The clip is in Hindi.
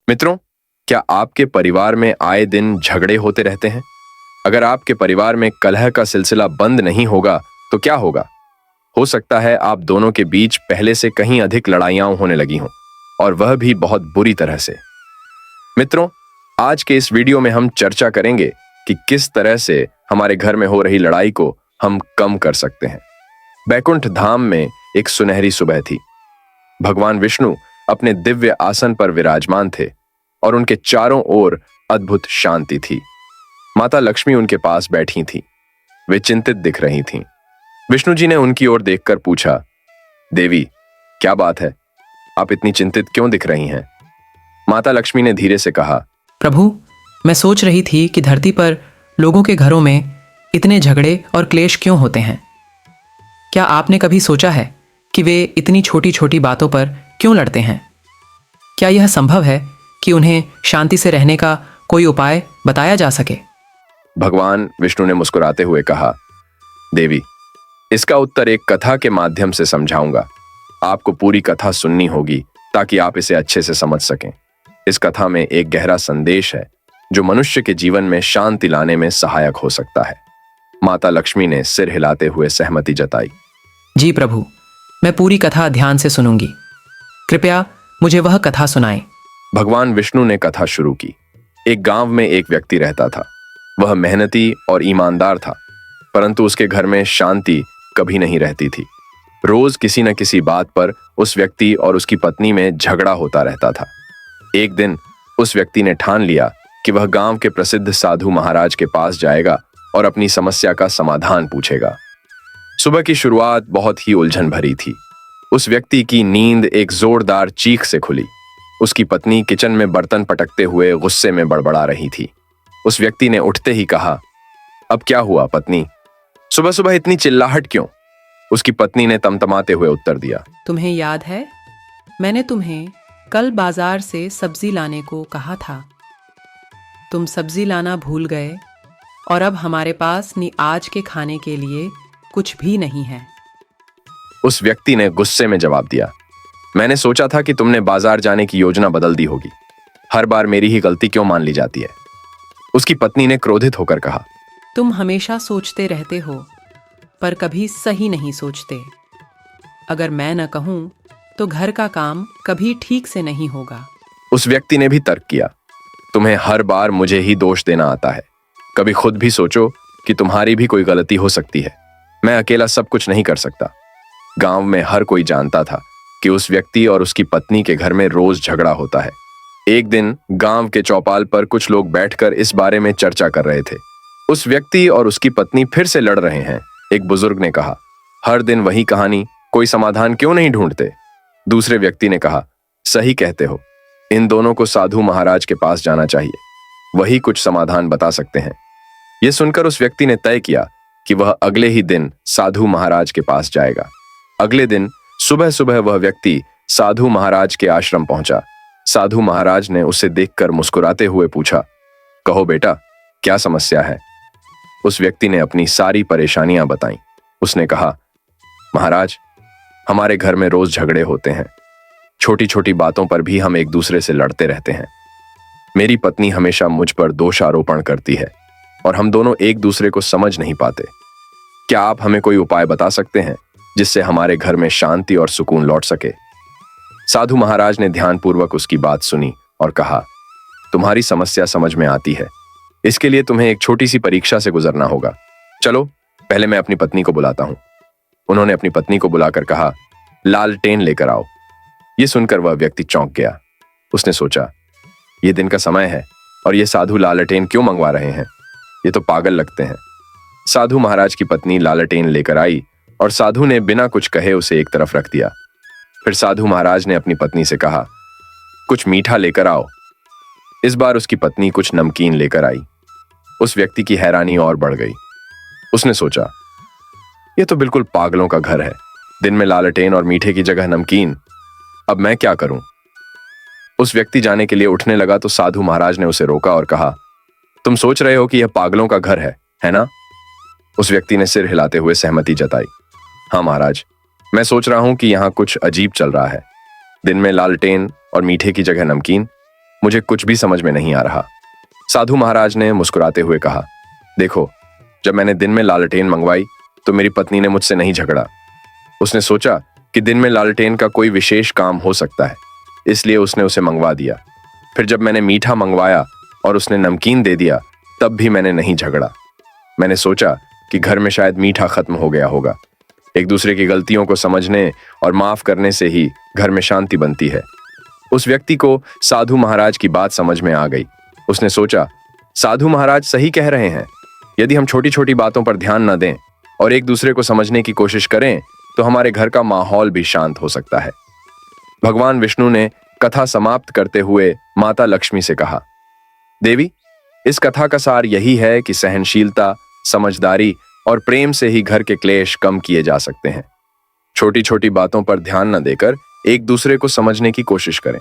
मित्रों, क्या आपके परिवार में आए दिन झगड़े होते रहते हैं? अगर आपके परिवार में कलह का सिलसिला बंद नहीं होगा तो क्या होगा? हो सकता है आप दोनों के बीच पहले से कहीं अधिक लड़ाइयां होने लगी हों, और वह भी बहुत बुरी तरह से। मित्रों, आज के इस वीडियो में हम चर्चा करेंगे कि किस तरह से हमारे घर में हो रही लड़ाई को हम कम कर सकते हैं। बैकुंठ धाम में एक सुनहरी सुबह थी। भगवान विष्णु अपने दिव्य आसन पर विराजमान थे और उनके चारों ओर अद्भुत शांति थी। माता लक्ष्मी उनके पास बैठी थीं। वे चिंतित दिख रही थीं। विष्णु जी ने उनकी ओर देखकर पूछा, देवी, क्या बात है? आप इतनी चिंतित क्यों दिख रही हैं? माता लक्ष्मी ने धीरे से कहा, प्रभु, मैं सोच रही थी कि धरती पर लोगों के घरों में इतने झगड़े और क्लेश क्यों होते हैं। क्या आपने कभी सोचा है कि वे इतनी छोटी छोटी बातों पर क्यों लड़ते हैं? क्या यह संभव है कि उन्हें शांति से रहने का कोई उपाय बताया जा सके? भगवान विष्णु ने मुस्कुराते हुए कहा, देवी, इसका उत्तर एक कथा के माध्यम से समझाऊंगा। आपको पूरी कथा सुननी होगी ताकि आप इसे अच्छे से समझ सकें। इस कथा में एक गहरा संदेश है जो मनुष्य के जीवन में शांति लाने में सहायक हो सकता है। माता लक्ष्मी ने सिर हिलाते हुए सहमति जताई। जी प्रभु, मैं पूरी कथा ध्यान से सुनूंगी। कृपया मुझे वह कथा सुनाएं। भगवान विष्णु ने कथा शुरू की। एक गांव में एक व्यक्ति रहता था। वह मेहनती और ईमानदार था, परंतु उसके घर में शांति कभी नहीं रहती थी। रोज किसी न किसी बात पर उस व्यक्ति और उसकी पत्नी में झगड़ा होता रहता था। एक दिन उस व्यक्ति ने ठान लिया कि वह गांव के प्रसिद्ध साधु महाराज के पास जाएगा और अपनी समस्या का समाधान पूछेगा। सुबह की शुरुआत बहुत ही उलझन भरी थी। उस व्यक्ति की नींद एक जोरदार चीख से खुली। उसकी पत्नी किचन में बर्तन पटकते हुए गुस्से में बड़बड़ा रही थी। उस व्यक्ति ने उठते ही कहा, अब क्या हुआ पत्नी? सुबह सुबह इतनी चिल्लाहट क्यों? उसकी पत्नी ने तमतमाते हुए उत्तर दिया, तुम्हें याद है, मैंने तुम्हें कल बाजार से सब्जी लाने को कहा था। तुम सब्जी लाना भूल गए और अब हमारे पास आज के खाने के लिए कुछ भी नहीं है। उस व्यक्ति ने गुस्से में जवाब दिया, मैंने सोचा था कि तुमने बाजार जाने की योजना बदल दी होगी। हर बार मेरी ही गलती क्यों मान ली जाती है? उसकी पत्नी ने क्रोधित होकर कहा, तुम हमेशा सोचते रहते हो पर कभी सही नहीं सोचते। अगर मैं न कहूं तो घर का काम कभी ठीक से नहीं होगा। उस व्यक्ति ने भी तर्क किया, तुम्हें हर बार मुझे ही दोष देना आता है। कभी खुद भी सोचो कि तुम्हारी भी कोई गलती हो सकती है। मैं अकेला सब कुछ नहीं कर सकता। गांव में हर कोई जानता था कि उस व्यक्ति और उसकी पत्नी के घर में रोज झगड़ा होता है। एक दिन गांव के चौपाल पर कुछ लोग बैठकर इस बारे में चर्चा कर रहे थे। उस व्यक्ति और उसकी पत्नी फिर से लड़ रहे हैं। एक बुजुर्ग ने कहा, हर दिन वही कहानी, कोई समाधान क्यों नहीं ढूंढते? दूसरे व्यक्ति ने कहा, सही कहते हो, इन दोनों को साधु महाराज के पास जाना चाहिए, वही कुछ समाधान बता सकते हैं। यह सुनकर उस व्यक्ति ने तय किया कि वह अगले ही दिन साधु महाराज के पास जाएगा। अगले दिन सुबह सुबह वह व्यक्ति साधु महाराज के आश्रम पहुंचा। साधु महाराज ने उसे देखकर मुस्कुराते हुए पूछा, कहो बेटा, क्या समस्या है? उस व्यक्ति ने अपनी सारी परेशानियां बताईं। उसने कहा, महाराज, हमारे घर में रोज झगड़े होते हैं। छोटी छोटी बातों पर भी हम एक दूसरे से लड़ते रहते हैं। मेरी पत्नी हमेशा मुझ पर दोष आरोपण करती है और हम दोनों एक दूसरे को समझ नहीं पाते। क्या आप हमें कोई उपाय बता सकते हैं जिससे हमारे घर में शांति और सुकून लौट सके? साधु महाराज ने ध्यानपूर्वक उसकी बात सुनी और कहा, तुम्हारी समस्या समझ में आती है। इसके लिए तुम्हें एक छोटी सी परीक्षा से गुजरना होगा। चलो, पहले मैं अपनी पत्नी को बुलाता हूं। उन्होंने अपनी पत्नी को बुलाकर कहा, लालटेन लेकर आओ। यह सुनकर वह व्यक्ति चौंक गया। उसने सोचा, यह दिन का समय है और ये साधु लालटेन क्यों मंगवा रहे हैं? ये तो पागल लगते हैं। साधु महाराज की पत्नी लालटेन लेकर आई और साधु ने बिना कुछ कहे उसे एक तरफ रख दिया। फिर साधु महाराज ने अपनी पत्नी से कहा, कुछ मीठा लेकर आओ। इस बार उसकी पत्नी कुछ नमकीन लेकर आई। उस व्यक्ति की हैरानी और बढ़ गई। उसने सोचा, यह तो बिल्कुल पागलों का घर है। दिन में लालटेन और मीठे की जगह नमकीन। अब मैं क्या करूं? उस व्यक्ति जाने के लिए उठने लगा तो साधु महाराज ने उसे रोका और कहा, तुम सोच रहे हो कि यह पागलों का घर है ना? उस व्यक्ति ने सिर हिलाते हुए सहमति जताई। हाँ महाराज, मैं सोच रहा हूं कि यहाँ कुछ अजीब चल रहा है। दिन में लालटेन और मीठे की जगह नमकीन। मुझे कुछ भी समझ में नहीं आ रहा। साधु महाराज ने मुस्कुराते हुए कहा, देखो, जब मैंने दिन में लालटेन मंगवाई तो मेरी पत्नी ने मुझसे नहीं झगड़ा। उसने सोचा कि दिन में लालटेन का कोई विशेष काम हो सकता है, इसलिए उसने उसे मंगवा दिया। फिर जब मैंने मीठा मंगवाया और उसने नमकीन दे दिया, तब भी मैंने नहीं झगड़ा। मैंने सोचा कि घर में शायद मीठा खत्म हो गया होगा। एक दूसरे की गलतियों को समझने और माफ करने से ही घर में शांति बनती है। उस व्यक्ति को साधु महाराज की बात समझ में आ गई। उसने सोचा, साधु महाराज सही कह रहे हैं। यदि हम छोटी छोटी बातों पर ध्यान न दें और एक दूसरे को समझने की कोशिश करें तो हमारे घर का माहौल भी शांत हो सकता है। भगवान विष्णु ने कथा समाप्त करते हुए माता लक्ष्मी से कहा, देवी, इस कथा का सार यही है कि सहनशीलता, समझदारी और प्रेम से ही घर के क्लेश कम किए जा सकते हैं। छोटी छोटी बातों पर ध्यान न देकर एक दूसरे को समझने की कोशिश करें।